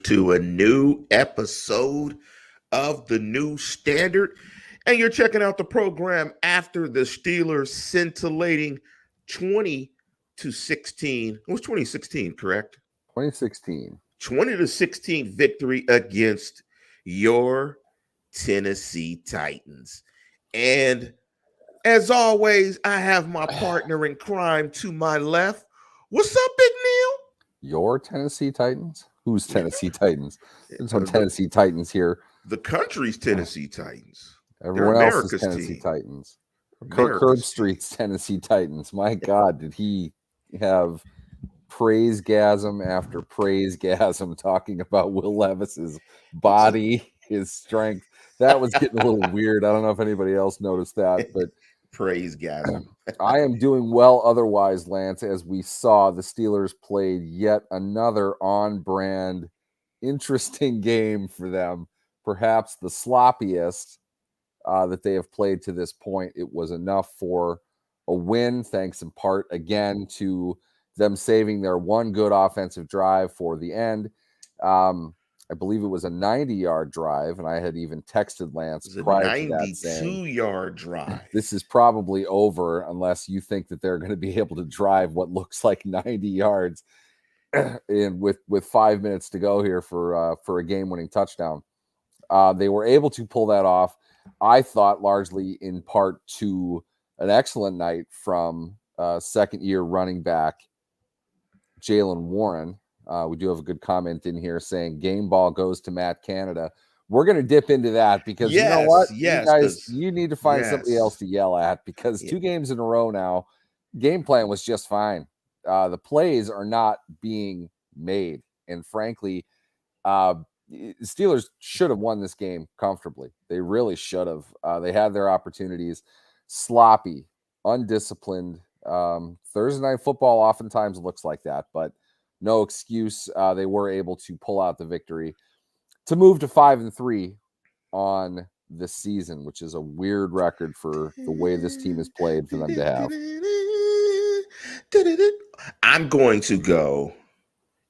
to a new episode of the New Standard. And you're checking out the program after the Steelers scintillating 20 to 16. It was 2016, correct? 2016. 20 to 16 victory against your Tennessee Titans. And as always, I have my partner in crime to my left. What's up, Big Your Tennessee Titans? Who's Neal? Tennessee Titans? There's some The, Tennessee Titans here. the country's Tennessee Titans. They're Everyone else is America's Tennessee team. Titans. Kirk America's team. Herbstreit's Tennessee Titans. My God, did he have praisegasm after praisegasm talking about Will Levis's body, his strength. That was getting a little weird. I don't know if anybody else noticed that, but Praise Gasm. I am doing well otherwise, Lance. As we saw, the Steelers played yet another on-brand, interesting game for them. Perhaps the sloppiest that they have played to this point. It was enough for a win, thanks in part, again, to them saving their one good offensive drive for the end. I believe it was a 90-yard drive, and I had even texted Lance It was a prior to that saying, 92-yard drive. this is probably over unless you think that they're going to be able to drive what looks like 90 yards and with 5 minutes to go here for a game-winning touchdown. They were able to pull that off, I thought, largely in part to an excellent night from second-year running back Jaylen Warren. We do have a good comment in here saying game ball goes to Matt Canada. We're going to dip into that because you know what? You guys, you need to find somebody else to yell at because 2 games in a row now, game plan was just fine. The plays are not being made. And frankly, Steelers should have won this game comfortably. They really should have. They had their opportunities. Sloppy, undisciplined. Thursday night football oftentimes looks like that, but no excuse. They were able to pull out the victory to move to 5-3 on this season, which is a weird record for the way this team has played for them to have. I'm going to go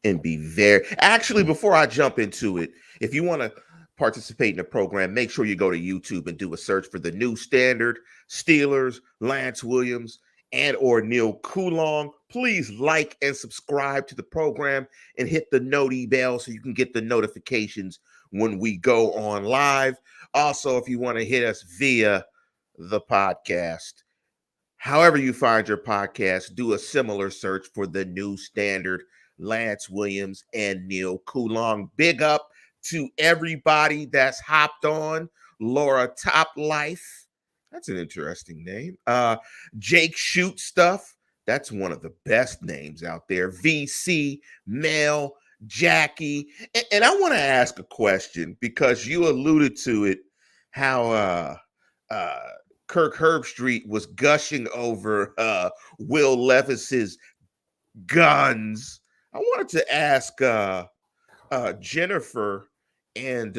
and be very actually before I jump into it, if you want to participate in the program, make sure you go to YouTube and do a search for the New Standard, Steelers, Lance Williams, and or Neal Coulong. Please like and subscribe to the program and hit the noti bell so you can get the notifications when we go on live. Also, if you want to hit us via the podcast, however you find your podcast, do a similar search for the New Standard, Lance Williams, and Neal Coulong. Big up to everybody that's hopped on. Laura Top Life. That's an interesting name. Jake Shoot Stuff. That's one of the best names out there. VC, Mel, Jackie. And I want to ask a question because you alluded to it, how Kirk Herbstreit was gushing over Will Levis's guns. I wanted to ask Jennifer, and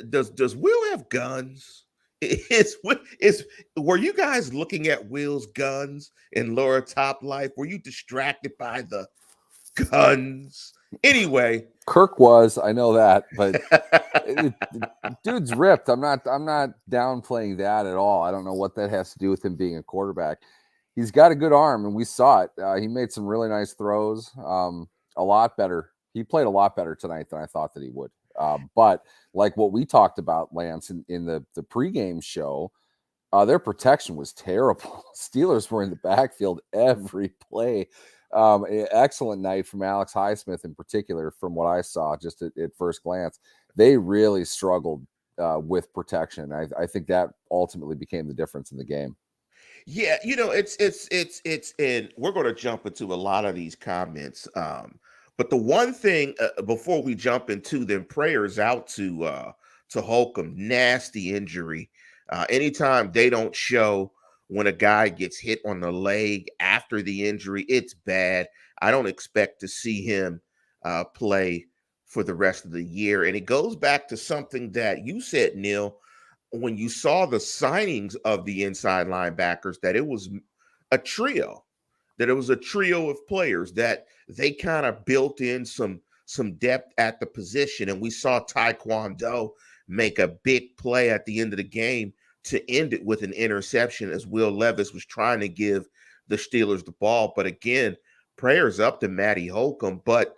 does Will have guns? Were you guys looking at Will's guns in Laura Top Life? Were you distracted by the guns? Anyway, Kirk was, I know that, but dude's ripped. I'm not downplaying that at all. I don't know what that has to do with him being a quarterback. He's got a good arm, and we saw it. He made some really nice throws. A lot better. He played a lot better tonight than I thought that he would. But like what we talked about, Lance, in the pregame show, their protection was terrible. Steelers were in the backfield every play. Excellent night from Alex Highsmith in particular, from what I saw just at first glance. They really struggled with protection. I think that ultimately became the difference in the game. Yeah, it's and we're going to jump into a lot of these comments. But the one thing before we jump into them, prayers out to Holcomb. Nasty injury. Anytime they don't show when a guy gets hit on the leg after the injury, it's bad. I don't expect to see him play for the rest of the year. And it goes back to something that you said, Neal, when you saw the signings of the inside linebackers, that it was a trio of players that they kind of built in some some depth at the position. And we saw Taekwondo make a big play at the end of the game to end it with an interception as Will Levis was trying to give the Steelers the ball. But again, prayers up to Matty Holcomb. But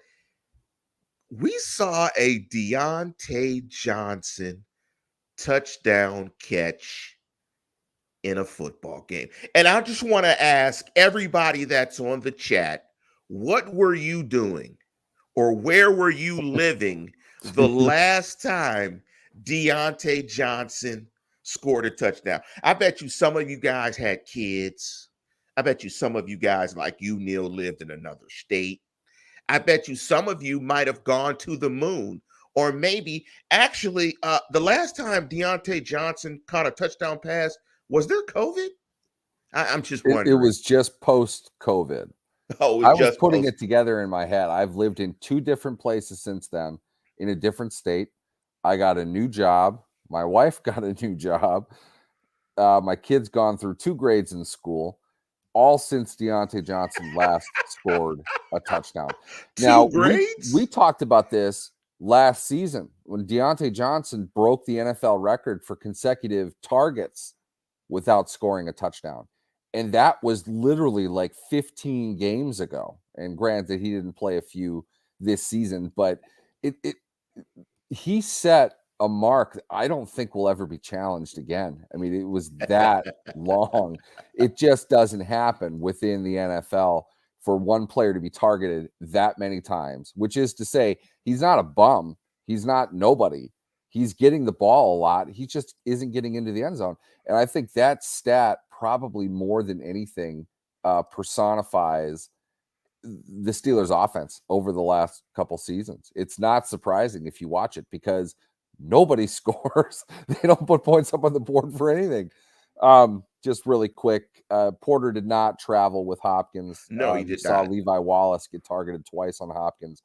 we saw a Deontay Johnson touchdown catch in a football game. And I just want to ask everybody that's on the chat, what were you doing or where were you living the last time Deontay Johnson scored a touchdown? I bet you some of you guys had kids. I bet you some of you guys, like you, Neal, lived in another state. I bet you some of you might have gone to the moon. Or maybe actually, the last time Deontay Johnson caught a touchdown pass, was there COVID? I'm just It wondering. was just post-COVID. Oh, it was I was just putting post. it together in my head. I've lived in 2 different places since then, in a different state. I got a new job. My wife got a new job. My kid's gone through 2 grades in school, all since Deontay Johnson last scored a touchdown. Now, 2 grades? we talked about this last season when Deontay Johnson broke the NFL record for consecutive targets without scoring a touchdown. And that was literally like 15 games ago. And granted, he didn't play a few this season, but he set a mark that I don't think will ever be challenged again. I mean, it was that long. It just doesn't happen within the NFL for one player to be targeted that many times, which is to say, he's not a bum. He's not nobody. He's getting the ball a lot. He just isn't getting into the end zone. And I think that stat probably more than anything personifies the Steelers offense over the last couple seasons. It's not surprising if you watch it because nobody scores. They don't put points up on the board for anything. Just really quick, Porter did not travel with Hopkins. No, he You did saw not. Levi Wallace get targeted twice on Hopkins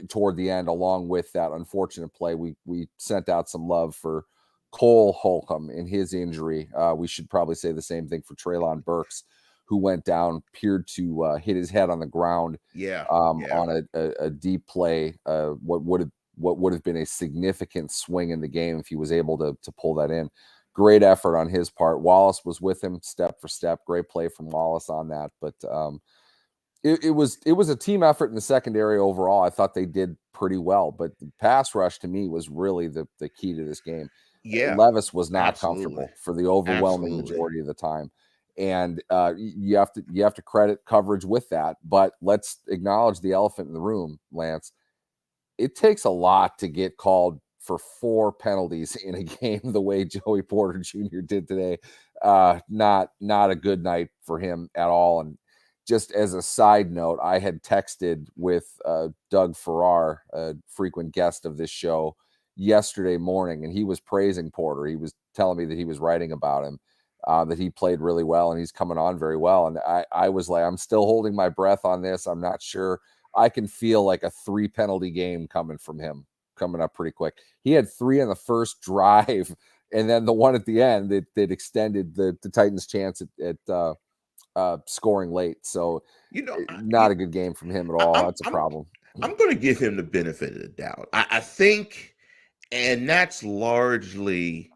toward the end, along with that unfortunate play. We sent out some love for Cole Holcomb in his injury. We should probably say the same thing for Treylon Burks, who went down, appeared to hit his head on the ground on a deep play. What would have been a significant swing in the game if he was able to pull that in. Great effort on his part. Wallace was with him step for step. Great play from Wallace on that. But it was a team effort in the secondary overall. I thought they did pretty well. But the pass rush to me was really the key to this game. Yeah, Levis was not absolutely. comfortable for the overwhelming majority of the time. And you have to credit coverage with that. But let's acknowledge the elephant in the room, Lance. It takes a lot to get called for 4 penalties in a game the way Joey Porter Jr. did today. Not a good night for him at all. And just as a side note, I had texted with Doug Farrar, a frequent guest of this show, yesterday morning, and he was praising Porter. He was telling me that he was writing about him, that he played really well and he's coming on very well. And I was like, I'm still holding my breath on this. I'm not sure. I can feel like a 3 penalty game coming from him, coming up pretty quick. He had 3 in the first drive, and then the one at the end that extended the Titans' chance at scoring late. So, not a good game from him at all. That's a problem. I'm going to give him the benefit of the doubt. I think, and that's largely,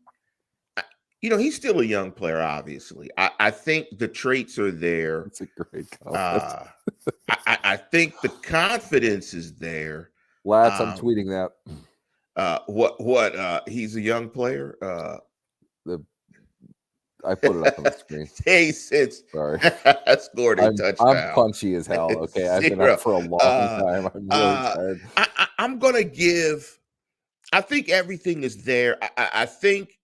he's still a young player, obviously. I think the traits are there. It's a great comment. I think the confidence is there. Lads, I'm tweeting that. He's a young player. I put it up on the screen. Sorry. Scored a touchdown. I'm punchy as hell. Okay, I've been up for a long time. I'm really tired. I'm gonna give. I think everything is there. I think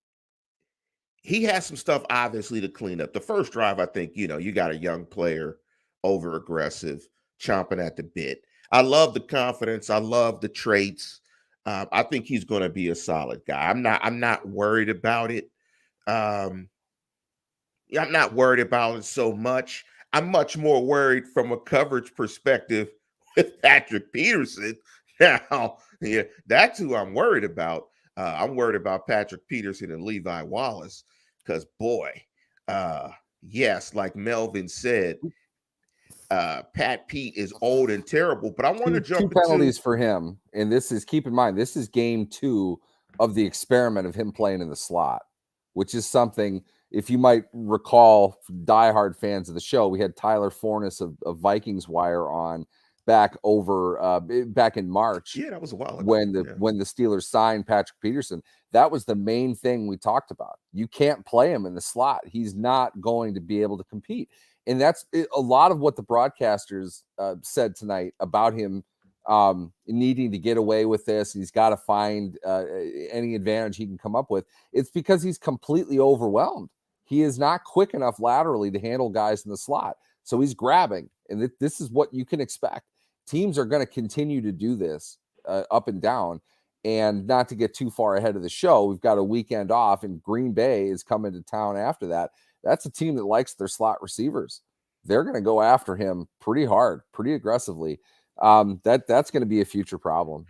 he has some stuff obviously to clean up. The first drive, I think you got a young player, over aggressive, chomping at the bit. I love the confidence. I love the traits. I think he's going to be a solid guy. I'm not worried about it. I'm not worried about it so much. I'm much more worried from a coverage perspective with Patrick Peterson. Now, yeah, that's who I'm worried about. I'm worried about Patrick Peterson and Levi Wallace because, boy, yes, like Melvin said, Pat Pete is old and terrible. But I want to Two jump into penalties for him, and this is, keep in mind, this is game 2 of the experiment of him playing in the slot, which is something, if you might recall, diehard fans of the show, we had Tyler Fornes of Vikings Wire on back in March. Yeah, that was a while ago. When the Steelers signed Patrick Peterson. That was the main thing we talked about. You can't play him in the slot. He's not going to be able to compete. And that's a lot of what the broadcasters said tonight about him needing to get away with this. He's got to find any advantage he can come up with. It's because he's completely overwhelmed. He is not quick enough laterally to handle guys in the slot. So he's grabbing. And this is what you can expect. Teams are going to continue to do this up and down. And not to get too far ahead of the show, we've got a weekend off, and Green Bay is coming to town after that. That's a team that likes their slot receivers. They're going to go after him pretty hard, pretty aggressively. That's going to be a future problem.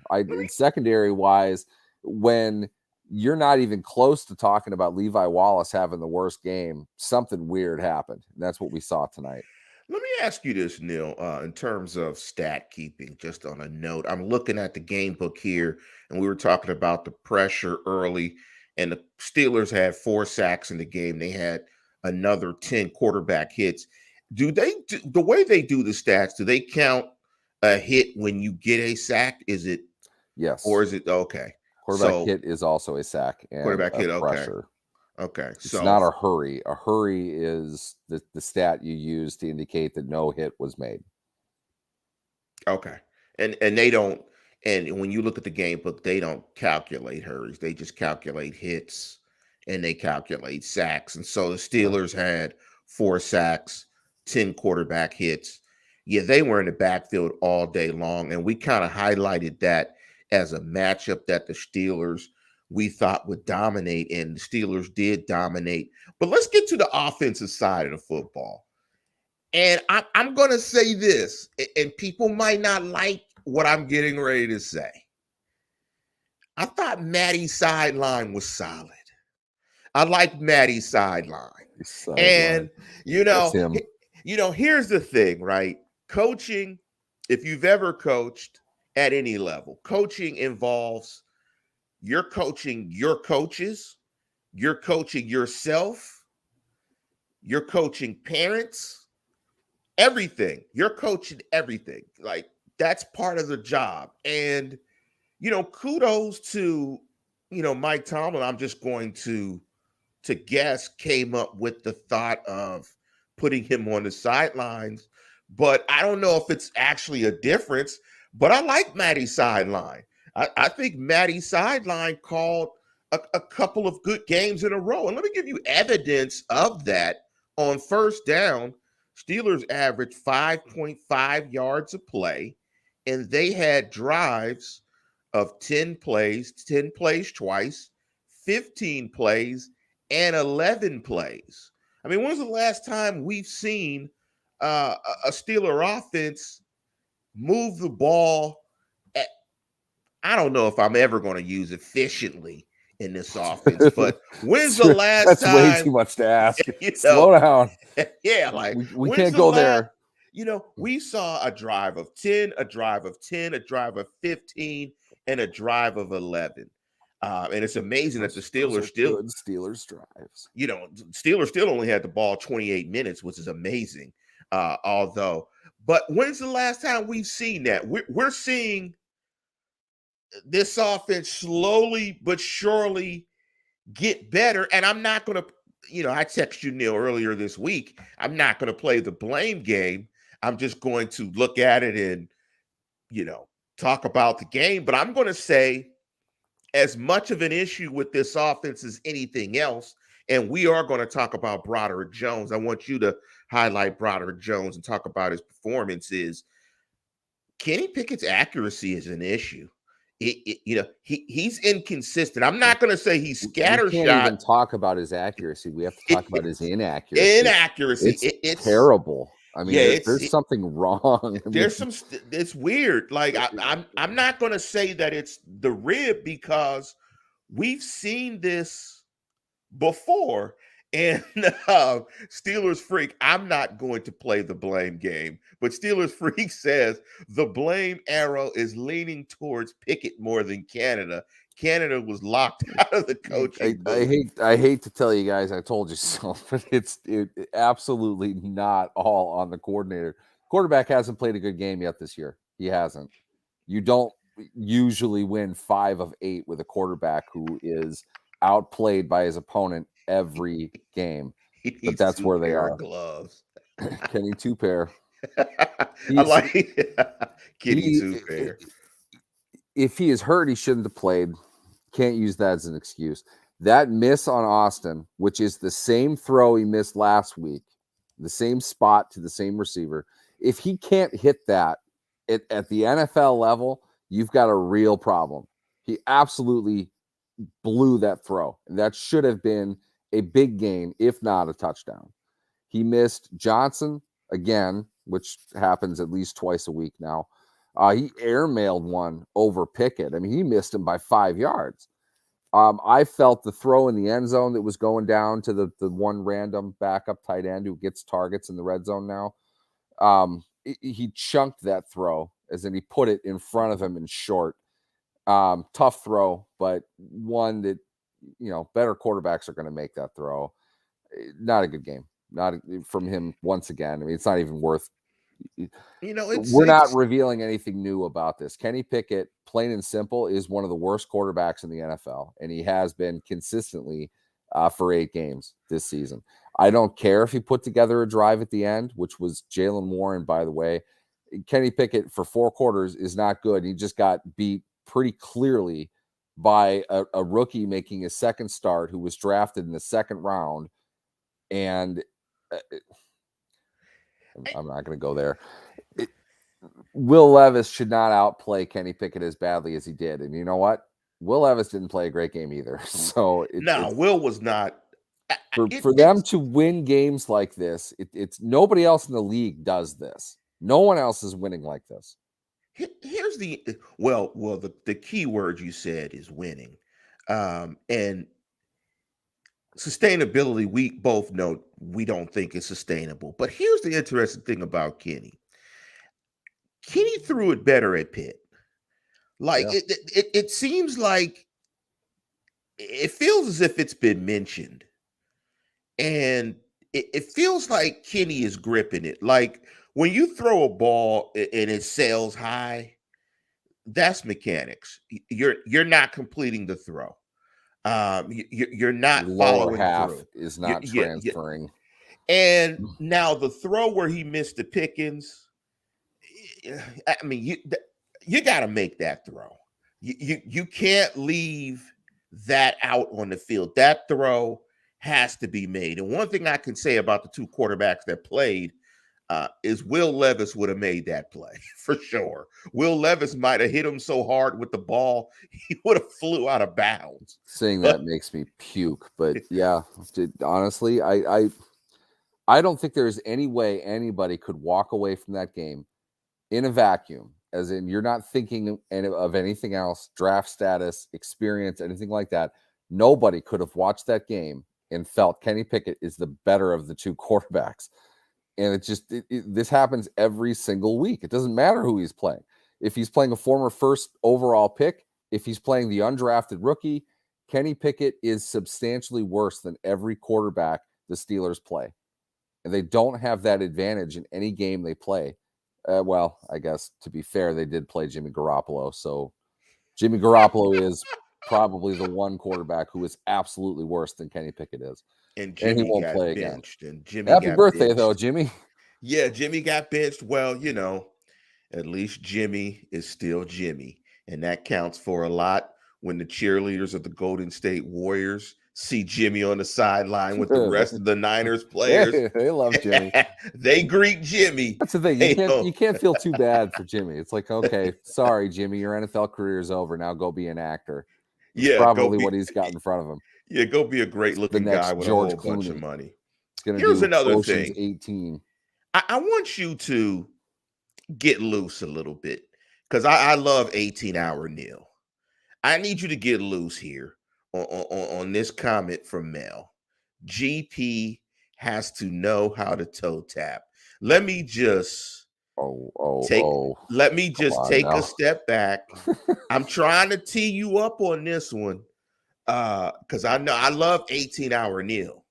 Secondary wise, when you're not even close to talking about Levi Wallace having the worst game, something weird happened. And that's what we saw tonight. Let me ask you this, Neal, in terms of stat keeping, just on a note. I'm looking at the game book here, and we were talking about the pressure early, and the Steelers had 4 sacks in the game. They had another 10 quarterback hits. The way they do the stats, do they count a hit when you get a sack? Is it? Yes. Or is it okay? Quarterback hit is also a sack and quarterback hit, pressure. Okay. It's not a hurry. A hurry is the stat you use to indicate that no hit was made. Okay. And they don't, and when you look at the game book, they don't calculate hurries. They just calculate hits, and they calculate sacks. And so the Steelers had 4 sacks, 10 quarterback hits. Yeah, they were in the backfield all day long, and we kind of highlighted that as a matchup that the Steelers we thought would dominate, and the Steelers did dominate. But let's get to the offensive side of the football. And I'm going to say this, and people might not like what I'm getting ready to say. I thought Matty's sideline was solid. I like Matty's sideline. And, here's the thing, right? Coaching, if you've ever coached at any level, coaching involves you're coaching your coaches, you're coaching yourself, you're coaching parents, everything. You're coaching everything. Like, that's part of the job. And, kudos to, Mike Tomlin. I'm just going to guess came up with the thought of putting him on the sidelines. But I don't know if it's actually a difference. But I like Matty's sideline. I think Matty's sideline called a couple of good games in a row. And let me give you evidence of that. On first down, Steelers averaged 5.5 yards a play, and they had drives of 10 plays twice, 15 plays, and 11 plays. I mean, when's the last time we've seen a Steeler offense move the ball I don't know if I'm ever going to use efficiently in this offense, but when's the last time? That's way too much to ask. Slow down. Yeah, like we can't go there. We saw a drive of 10, a drive of 10, a drive of 15, and a drive of 11. And it's amazing that the Steelers still good Steelers drives. Steelers still only had the ball 28 minutes, which is amazing. But when's the last time we've seen that? We're seeing this offense slowly but surely get better. And I'm not going to, I texted you, Neal, earlier this week. I'm not going to play the blame game. I'm just going to look at it and, talk about the game. But I'm going to say as much of an issue with this offense as anything else. And we are going to talk about Broderick Jones. I want you to highlight Broderick Jones and talk about his performances. Kenny Pickett's accuracy is an issue. He's inconsistent. I'm not going to say he's scattershot. We can't even talk about his accuracy. We have to talk about his inaccuracy. It's terrible. I mean, there's something wrong. It's weird. Like I'm not going to say that it's the rib because we've seen this before. And Steelers Freak, I'm not going to play the blame game, but Steelers Freak says the blame arrow is leaning towards Pickett more than Canada. Canada was locked out of the coaching booth. I hate to tell you guys, I told you so, but it's absolutely not all on the coordinator. Quarterback hasn't played a good game yet this year. He hasn't. You don't usually win 5 of 8 with a quarterback who is outplayed by his opponent every game. He But needs that's two where they pair of are. gloves. Kenny Two Pair. I He's like Kitty he two pair. if he is hurt, he shouldn't have played. Can't use that as an excuse. That miss on Austin, which is the same throw he missed last week, the same spot to the same receiver. If he can't hit that at the NFL level, you've got a real problem. He absolutely blew that throw. And that should have been a big gain, if not a touchdown. He missed Johnson again, which happens at least twice a week now. He airmailed one over Pickett. I mean, he missed him by 5 yards. I felt the throw in the end zone that was going down to the one random backup tight end who gets targets in the red zone now. He chunked that throw, as in he put it in front of him in short. Tough throw, but one that, better quarterbacks are going to make that throw. Not a good game. Not from him once again. I mean, it's not even worth. We're not revealing anything new about this. Kenny Pickett, plain and simple, is one of the worst quarterbacks in the NFL, and he has been consistently for 8 games this season. I don't care if he put together a drive at the end, which was Jalen Warren, by the way. Kenny Pickett for 4 quarters is not good. He just got beat pretty clearly by a rookie making his second start who was drafted in the second round. And I'm not going to go there. Will Levis should not outplay Kenny Pickett as badly as he did. And you know what? Will Levis didn't play a great game either. So Will was not. For them to win games like this, it's nobody else in the league does this. No one else is winning like this. Here's the the key word you said is winning, and sustainability. We both know we don't think is sustainable. But here's the interesting thing about Kenny. Kenny threw it better at Pitt. Like Yeah. it seems like it feels as if it's been mentioned, and it feels like Kenny is gripping it. Like when you throw a ball and it sails high, that's mechanics. You're not completing the throw. You're not Your lower following half through. is not transferring. And now the throw where he missed the Pickens, I mean, you got to make that throw. You can't leave that out on the field. That throw has to be made. And one thing I can say about the 2 quarterbacks that played is Will Levis would have made that play for sure. Will Levis might have hit him so hard with the ball, he would have flew out of bounds. Saying that makes me puke. But yeah, honestly, I don't think there's any way anybody could walk away from that game in a vacuum, as in you're not thinking of anything else, draft status, experience, anything like that. Nobody could have watched that game and felt Kenny Pickett is the better of the 2 quarterbacks. And it just, this happens every single week. It doesn't matter who he's playing. If he's playing a former first overall pick, if he's playing the undrafted rookie, Kenny Pickett is substantially worse than every quarterback the Steelers play. And they don't have that advantage in any game they play. Well, I guess to be fair, they did play Jimmy Garoppolo. So Jimmy Garoppolo is probably the one quarterback who is absolutely worse than Kenny Pickett is. And He Jimmy won't got play benched. again. And Jimmy Happy got birthday, benched. though, Jimmy. Yeah, Jimmy got benched. Well, at least Jimmy is still Jimmy. And that counts for a lot when the cheerleaders of the Golden State Warriors see Jimmy on the sideline with the rest of the Niners players. They love Jimmy. They greet Jimmy. That's the thing. You can't feel too bad for Jimmy. It's like, okay, sorry, Jimmy, your NFL career is over. Now go be an actor. That's probably what he's got in front of him. Yeah, go be a great-looking guy with George a whole bunch of money. It's going to Here's do another Ocean's thing. 18. I want you to get loose a little bit because I love 18-hour Neal. I need you to get loose here on this comment from Mel. GP has to know how to toe tap. Let me just take let me Come just on take a now. step back. I'm trying to tee you up on this one. Because I know I love 18-hour Neal.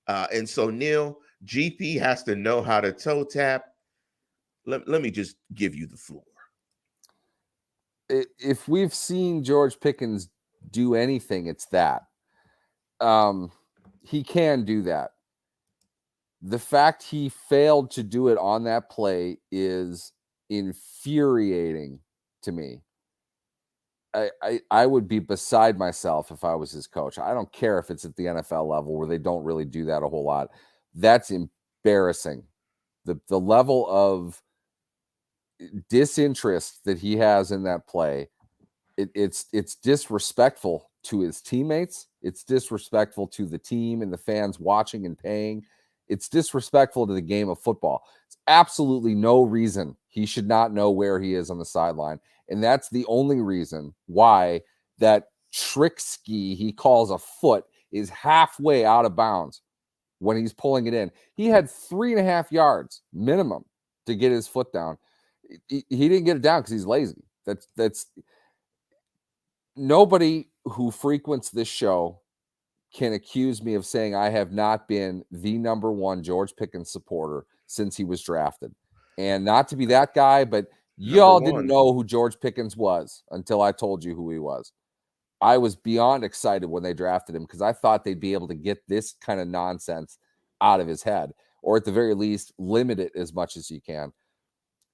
And so Neal, GP has to know how to toe tap. Let me just give you the floor. If we've seen George Pickens do anything, it's that. He can do that. The fact he failed to do it on that play is infuriating to me. I would be beside myself if I was his coach. I don't care if it's at the NFL level where they don't really do that a whole lot. That's embarrassing. The level of disinterest that he has in that play, it's disrespectful to his teammates. It's disrespectful to the team and the fans watching and paying. It's disrespectful to the game of football. It's absolutely no reason he should not know where he is on the sideline. And that's the only reason why that trick ski he calls a foot is halfway out of bounds when he's pulling it in. He had 3.5 yards minimum to get his foot down. He didn't get it down because he's lazy. That's nobody who frequents this show can accuse me of saying I have not been the number one George Pickens supporter since he was drafted. And not to be that guy, but Number y'all didn't one. know who George Pickens was until I told you who he was. I was beyond excited when they drafted him because I thought they'd be able to get this kind of nonsense out of his head, or at the very least, limit it as much as you can.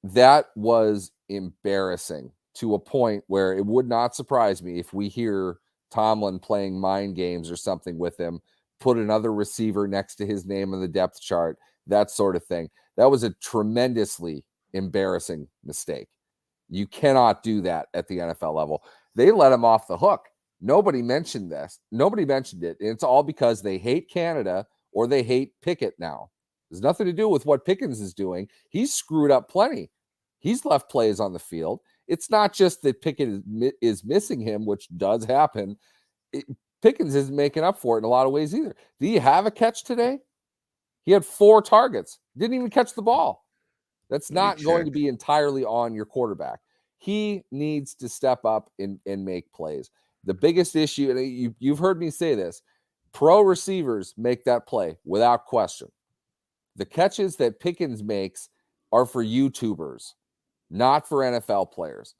That was embarrassing to a point where it would not surprise me if we hear Tomlin playing mind games or something with him, put another receiver next to his name on the depth chart, that sort of thing. That was a tremendously embarrassing mistake. You cannot do that at the NFL level. They let him off the hook. Nobody mentioned this. Nobody mentioned it. And it's all because they hate Canada or they hate Pickett now. There's nothing to do with what Pickens is doing. He's screwed up plenty. He's left plays on the field. It's not just that Pickett is missing him, which does happen. Pickens isn't making up for it in a lot of ways either. Do you have a catch today? He had 4 targets. Didn't even catch the ball. That's not going to be entirely on your quarterback. He needs to step up and make plays. The biggest issue, and you've heard me say this, pro receivers make that play without question. The catches that Pickens makes are for YouTubers, not for NFL players.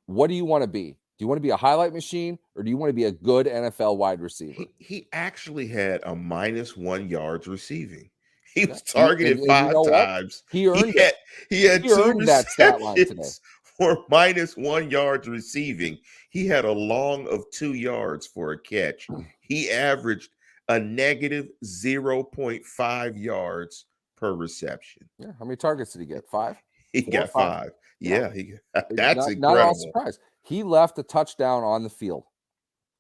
What do you want to be? Do you want to be a highlight machine or do you want to be a good NFL wide receiver? He actually had a -1 yards receiving. He Yeah. was targeted And you 5 know what? times. He earned it. He had He 2 earned that stat line today. receptions for -1 yards receiving. He had a long of 2 yards for a catch. He averaged a negative 0.5 yards per reception. Yeah. How many targets did he get? 5? He 4, got 5? 5. Yeah. That's Not at all incredible. surprised. He left a touchdown on the field.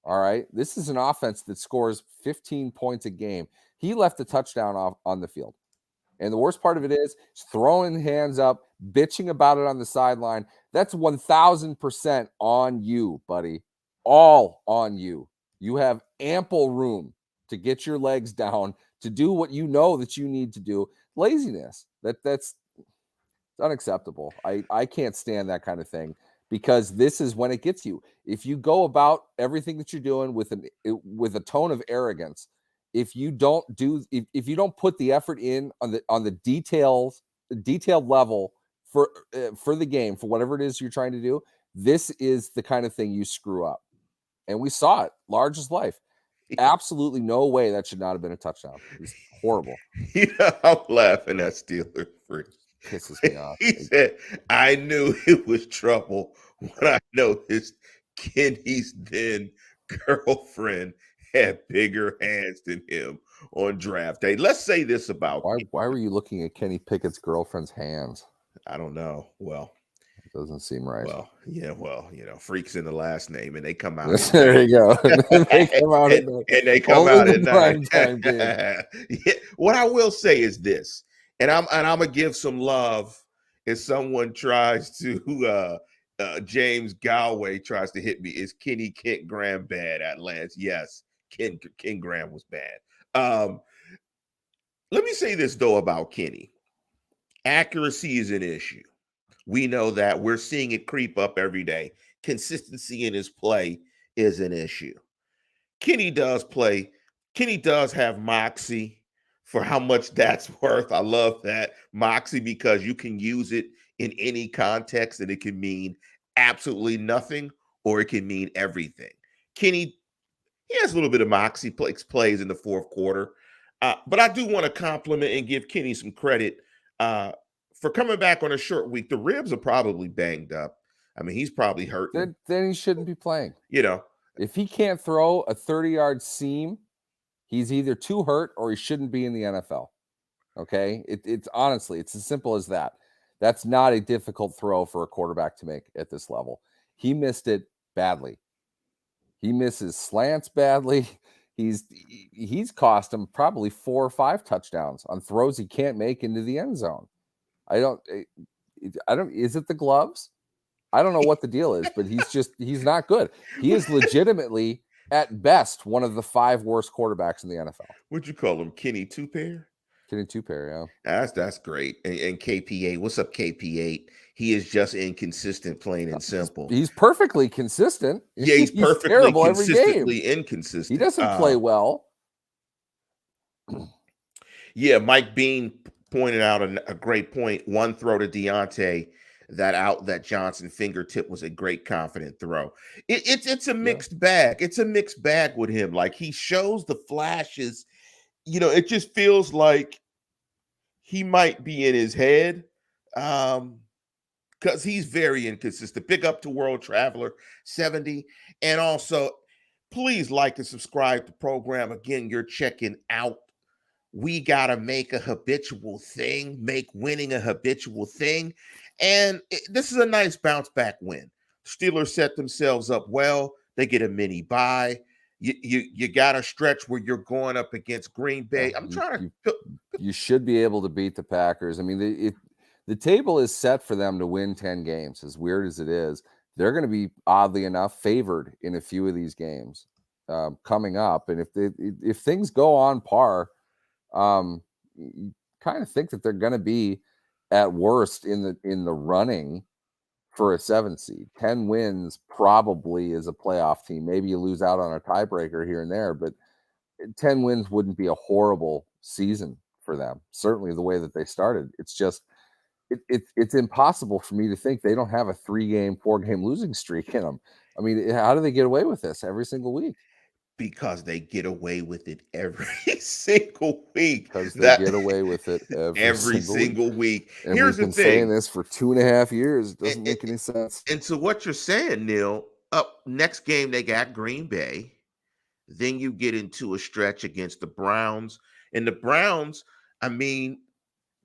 All right. This is an offense that scores 15 points a game. He left a touchdown off on the field. And the worst part of it is throwing hands up, bitching about it on the sideline. That's 1000% on you, buddy. All on you. You have ample room to get your legs down, to do what you know that you need to do. Laziness. That's unacceptable. I can't stand that kind of thing because this is when it gets you. If you go about everything that you're doing with a tone of arrogance, if you don't put the effort in on the detailed level for the game, for whatever it is you're trying to do, this is the kind of thing you screw up. And we saw it large as life. Absolutely no way that should not have been a touchdown. It's horrible. I'm laughing at Steeler Free. Pisses me off. He said, I knew it was trouble when I noticed Kenny's then girlfriend had bigger hands than him on draft day. Let's say this about Why were you looking at Kenny Pickett's girlfriend's hands? I don't know. Well, It doesn't seem right. freaks in the last name, and they come out. There you go. They come out and they come only out the at prime night. time game. Yeah, what I will say is this, and I'm gonna give some love if someone tries to James Galway tries to hit me. Is Kenny Kent Graham bad at Lance? Yes, Ken Graham was bad. Um, Let me say this though about Kenny. Accuracy is an issue. We know that we're seeing it creep up every day. Consistency in his play is an issue. Kenny does play. Kenny does have moxie for how much that's worth. I love that moxie because you can use it in any context and it can mean absolutely nothing or it can mean everything. Kenny, he has a little bit of moxie plays in the fourth quarter. But I do want to compliment and give Kenny some credit uh, for coming back on a short week. The ribs are probably banged up. I mean, he's probably hurting. Then he shouldn't be playing. You know, If he can't throw a 30-yard seam, he's either too hurt or he shouldn't be in the NFL. Okay? It's honestly, it's as simple as that. That's not a difficult throw for a quarterback to make at this level. He missed it badly. He misses slants badly. He's cost him probably 4 or 5 touchdowns on throws he can't make into the end zone. I don't. Is it the gloves? I don't know what the deal is, but he's not good. He is legitimately, at best, one of the 5 worst quarterbacks in the NFL. What'd you call him? Kenny Two-Pair? Kenny Two-Pair, yeah. That's great. And KP8, what's up, KP8? He is just inconsistent, plain and simple. He's perfectly consistent. Yeah, he's perfectly terrible every game. consistently inconsistent. He doesn't play well. Yeah, Mike Bean pointed out a great point. One throw to Deontay that Johnson fingertip was a great confident throw. It's a mixed bag. It's a mixed bag with him. Like he shows the flashes. It just feels like he might be in his head. Because he's very inconsistent. Big up to World Traveler 70. And also, please like and subscribe to the program. Again, you're checking out We Gotta Make a Habitual Thing, make winning a habitual thing. And this is a nice bounce back win. Steelers set themselves up well. They get a mini bye. You got a stretch where you're going up against Green Bay. You should be able to beat the Packers. I mean, the table is set for them to win 10 games, as weird as it is. They're going to be, oddly enough, favored in a few of these games coming up. And if things go on par, you kind of think that they're going to be at worst in the running for a 7 seed. 10 wins probably is a playoff team. Maybe you lose out on a tiebreaker here and there, but 10 wins wouldn't be a horrible season for them. Certainly the way that they started. It's just it's impossible for me to think they don't have a 3-game, 4-game losing streak in them. I mean, how do they get away with this every single week? Because they get away with it every single week. Because they get away with it every single week. And here's we've been saying this for 2.5 years. It doesn't make any sense. And to what you're saying, Neal, up next game they got Green Bay. Then you get into a stretch against the Browns. And the Browns, I mean,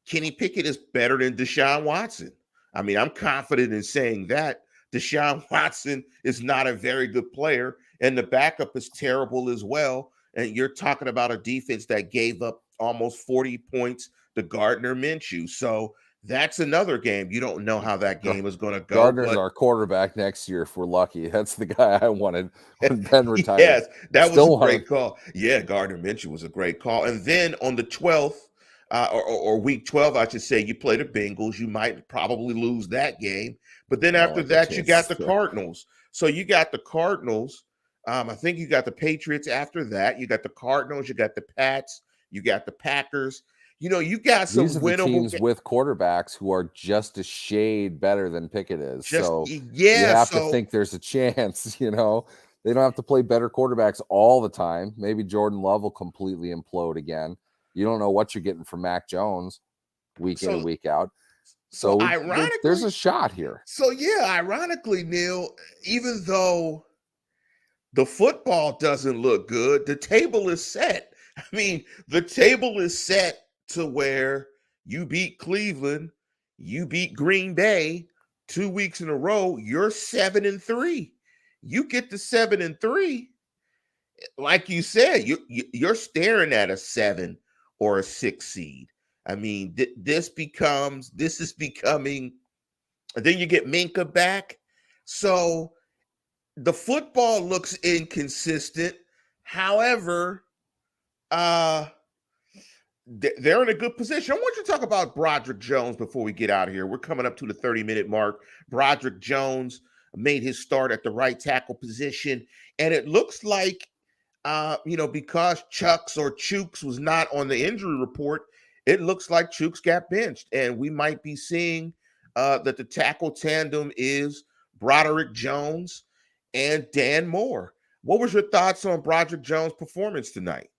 Kenny Pickett is better than Deshaun Watson. I mean, I'm confident in saying that. Deshaun Watson is not a very good player, and the backup is terrible as well. And you're talking about a defense that gave up almost 40 points to Gardner Minshew. So that's another game. You don't know how that game is going to go. Gardner's our quarterback next year if we're lucky. That's the guy I wanted when Ben retired. Yes, that was a great call. Yeah, Gardner Minshew was a great call. And then on the 12th, or week 12, I should say, you play the Bengals. You might probably lose that game. But then after that, you got the Cardinals. So you got the Cardinals. I think you got the Patriots after that. You got the Cardinals. You got the Pats. You got the Packers. You got some These are the teams with quarterbacks who are just a shade better than Pickett is. You have to think there's a chance, They don't have to play better quarterbacks all the time. Maybe Jordan Love will completely implode again. You don't know what you're getting from Mac Jones week in and week out. So ironically, there's a shot here. So, ironically, Neal, even though the football doesn't look good, the table is set. I mean, the table is set to where you beat Cleveland, you beat Green Bay 2 weeks in a row, you're 7-3. You get to 7-3, like you said, you're staring at a 7 or a 6 seed. I mean, this is becoming, then you get Minka back. So the football looks inconsistent. However, Uh, they're in a good position. I want you to talk about Broderick Jones before we get out of here. We're coming up to the 30-minute mark. Broderick Jones made his start at the right tackle position, and it looks like, because Chooks was not on the injury report, it looks like Chooks got benched, and we might be seeing that the tackle tandem is Broderick Jones and Dan Moore. What was your thoughts on Broderick Jones' performance tonight?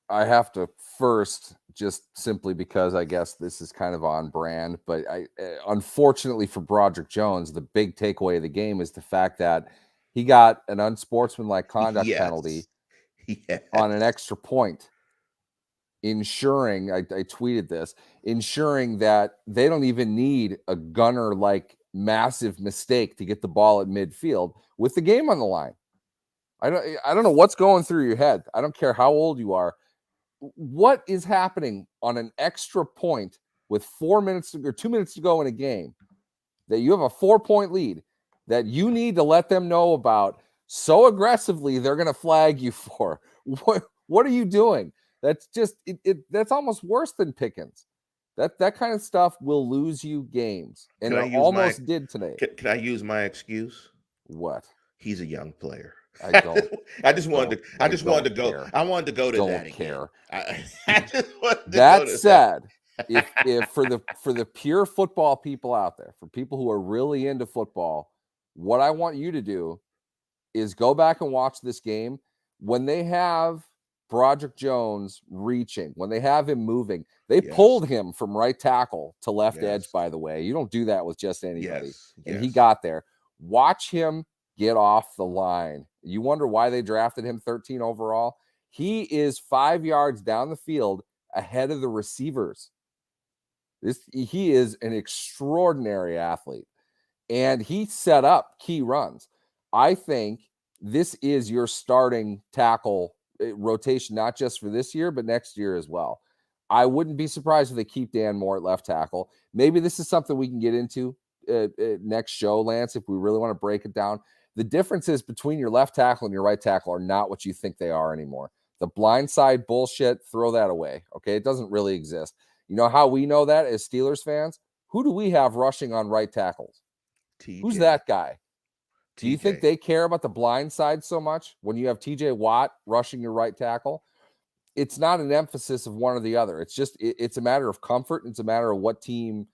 I have to first, just simply because I guess this is kind of on brand, but unfortunately for Broderick Jones, the big takeaway of the game is the fact that he got an unsportsmanlike conduct penalty on an extra point, ensuring, I tweeted this, ensuring that they don't even need a gunner like massive mistake to get the ball at midfield with the game on the line. I don't know what's going through your head. I don't care how old you are. What is happening on an extra point with 4 minutes or 2 minutes to go in a game that you have a 4-point lead that you need to let them know about so aggressively they're going to flag you for? What are you doing? That's just that's almost worse than Pickens. That kind of stuff will lose you games, and it almost did today. Can I use my excuse? What? He's a young player. I don't. I just wanted to go. Care. I wanted to go to don't that care. Again. I just wanted to that go to said, that. if for the pure football people out there, for people who are really into football, what I want you to do is go back and watch this game. When they have Broderick Jones reaching, when they have him moving, they pulled him from right tackle to left edge, by the way. You don't do that with just anybody. And he got there. Watch him get off the line. You wonder why they drafted him 13 overall? He is 5 yards down the field ahead of the receivers. He is an extraordinary athlete, and he set up key runs. I think this is your starting tackle rotation, not just for this year, but next year as well. I wouldn't be surprised if they keep Dan Moore at left tackle. Maybe this is something we can get into next show, Lance, if we really want to break it down. The differences between your left tackle and your right tackle are not what you think they are anymore. The blindside bullshit, throw that away, okay? It doesn't really exist. You know how we know that as Steelers fans? Who do we have rushing on right tackles? TJ. Who's that guy? Do you think they care about the blind side so much when you have TJ Watt rushing your right tackle? It's not an emphasis of one or the other. It's just, it's a matter of comfort. And it's a matter of what team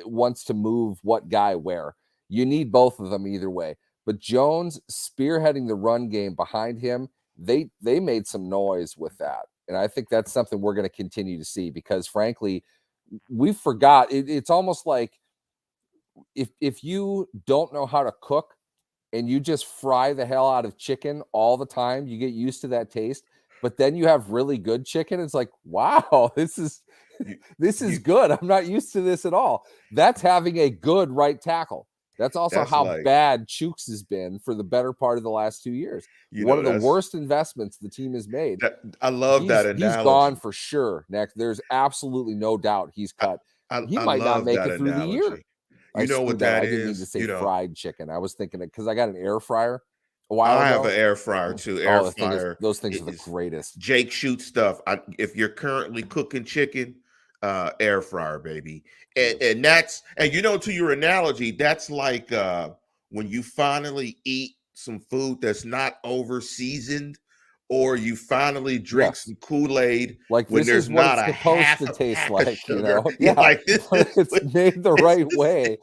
wants to move what guy where. You need both of them either way. But Jones spearheading the run game behind him, they made some noise with that. And I think that's something we're going to continue to see because, frankly, we forgot. It's almost like if you don't know how to cook and you just fry the hell out of chicken all the time, you get used to that taste. But then you have really good chicken. It's like, wow, this is good. I'm not used to this at all. That's having a good right tackle. That's also how bad Chooks has been for the better part of the last 2 years. One of the worst investments the team has made. I love that analogy. He's gone for sure, Nick. There's absolutely no doubt he's cut. He might not make it through the year. You know what that is? I didn't mean to say fried chicken. I was thinking it because I got an air fryer a while ago. I have an air fryer too. Those things are the greatest. Jake Shoot stuff. If you're currently cooking chicken, air fryer, baby. And that's, and to your analogy, that's like when you finally eat some food that's not over seasoned, or you finally drink some Kool-Aid, like when there's not a half to taste like, sugar. Like this it's made the right way.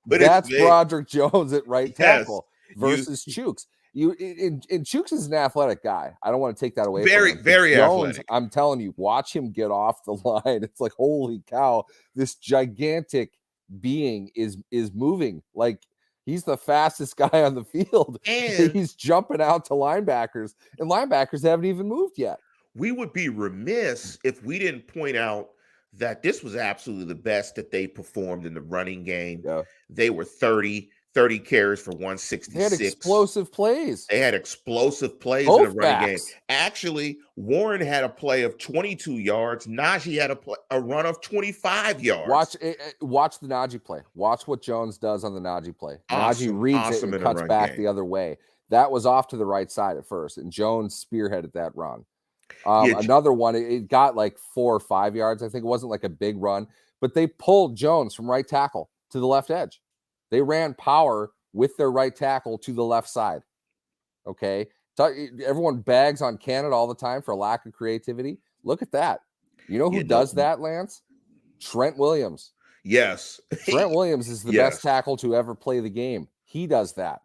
But that's Broderick Jones at right tackle versus Chooks. And Chooks is an athletic guy. I don't want to take that away from him. Very Jones, athletic. I'm telling you, watch him get off the line. It's like, holy cow, this gigantic being is moving. Like, he's the fastest guy on the field. And he's jumping out to linebackers, and linebackers haven't even moved yet. We would be remiss if we didn't point out that this was absolutely the best that they performed in the running game. Yeah. They were 30 carries for 166. They had explosive plays. in the running game. Actually, Warren had a play of 22 yards. Najee had a run of 25 yards. Watch the Najee play. Watch what Jones does on the Najee play. Najee reads it and cuts back the other way. That was off to the right side at first, and Jones spearheaded that run. Yeah, Another one, it got like 4 or 5 yards. I think it wasn't like a big run, but they pulled Jones from right tackle to the left edge. They ran power with their right tackle to the left side. Okay. Everyone bags on Canada all the time for lack of creativity. Look at that. You know who you know, does that, Lance? Trent Williams. yes, Trent Williams is the best yes, tackle to ever play the game. He does that.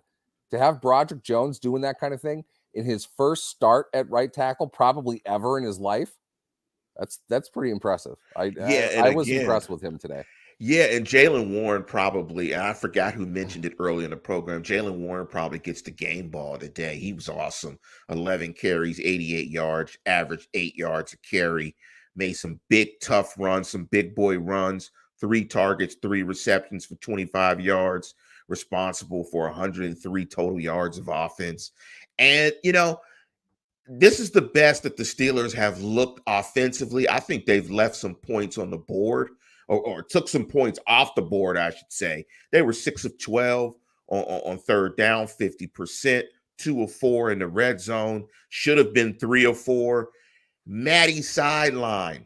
To have Broderick Jones doing that kind of thing in his first start at right tackle, probably ever in his life, that's pretty impressive. yeah, and I was again, impressed with him today. yeah, and Jalen Warren probably, and I forgot who mentioned it early in the program. Jalen Warren probably gets the game ball today. He was awesome. 11 carries, 88 yards, averaged 8 yards a carry, made some big, tough runs, some big boy runs, 3 targets, 3 receptions for 25 yards, responsible for 103 total yards of offense. And, this is the best that the Steelers have looked offensively. I think they've left some points on the board or took some points off the board, I should say. They were 6 of 12 on third down, 50%, 2 of 4 in the red zone, should have been 3 of 4. Matty's sideline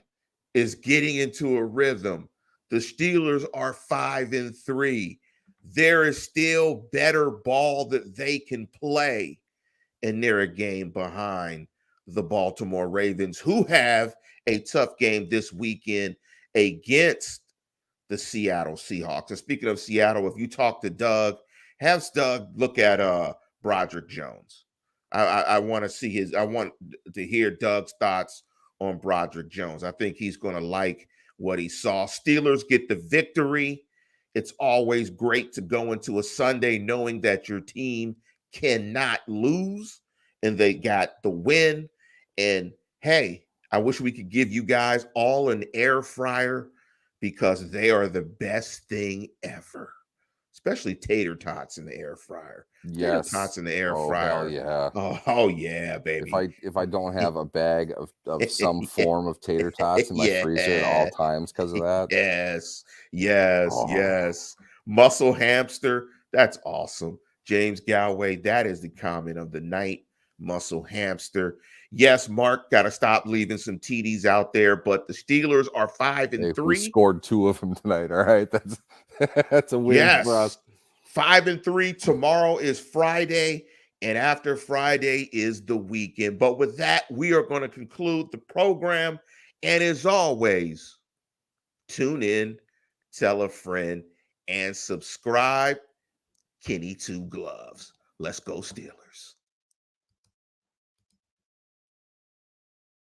is getting into a rhythm. The Steelers are 5-3. There is still better ball that they can play, and they're a game behind the Baltimore Ravens, who have a tough game this weekend against the Seattle Seahawks. And speaking of Seattle, if you talk to Doug, have Doug look at Broderick Jones. I want to see I want to hear Doug's thoughts on Broderick Jones. I think he's going to like what he saw. Steelers get the victory. It's always great to go into a Sunday knowing that your team cannot lose, and they got the win. And hey, I wish we could give you guys all an air fryer because they are the best thing ever, especially tater tots in the air fryer. Tater tots Yes. in the air Oh hell fryer. yeah. Oh yeah, baby. If I don't have a bag of some form of tater tots in my freezer at all Yeah. times because of that. Yes. Yes. Oh, Yes. Muscle hamster. That's awesome. James Galway. That is the comment of the night. Muscle hamster. Yes, Mark, got to stop leaving some TDs out there, but the Steelers are 5 and hey, we 3. scored 2 of them tonight. All right. That's a win for Yes. us. 5 and 3. Tomorrow is Friday, and after Friday is the weekend. But with that, we are going to conclude the program. And as always, tune in, tell a friend, and subscribe. Kenny Two Gloves. Let's go, Steelers.